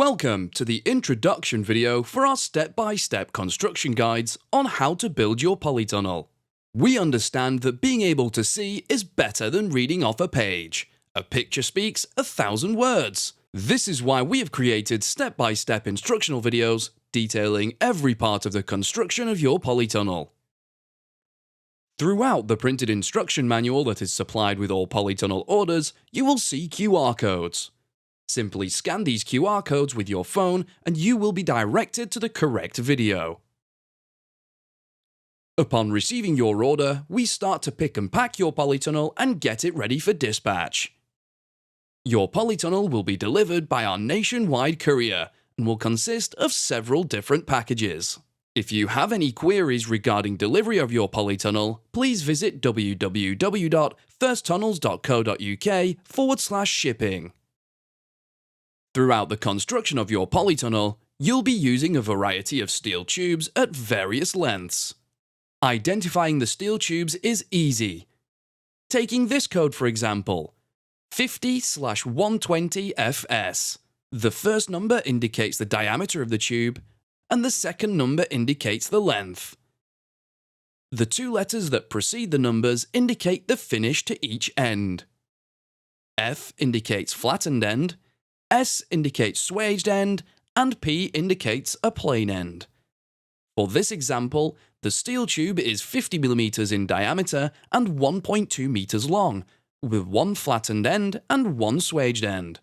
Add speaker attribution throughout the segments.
Speaker 1: Welcome to the introduction video for our step-by-step construction guides on how to build your polytunnel. We understand that being able to see is better than reading off a page. A picture speaks 1,000 words. This is why we have created step-by-step instructional videos detailing every part of the construction of your polytunnel. Throughout the printed instruction manual that is supplied with all polytunnel orders, you will see QR codes. Simply scan these QR codes with your phone and you will be directed to the correct video. Upon receiving your order, we start to pick and pack your polytunnel and get it ready for dispatch. Your polytunnel will be delivered by our nationwide courier and will consist of several different packages. If you have any queries regarding delivery of your polytunnel, please visit www.firsttunnels.co.uk/shipping. Throughout the construction of your polytunnel, you'll be using a variety of steel tubes at various lengths. Identifying the steel tubes is easy. Taking this code for example, 50/120FS. The first number indicates the diameter of the tube, and the second number indicates the length. The two letters that precede the numbers indicate the finish to each end. F indicates flattened end, S indicates swaged end, and P indicates a plain end. For this example, the steel tube is 50mm in diameter and 1.2 meters long, with one flattened end and one swaged end.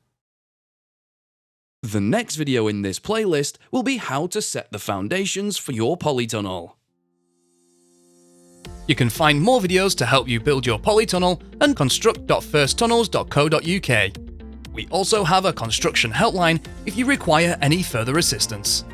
Speaker 1: The next video in this playlist will be how to set the foundations for your polytunnel. You can find more videos to help you build your polytunnel at construct.firsttunnels.co.uk. We also have a construction helpline if you require any further assistance.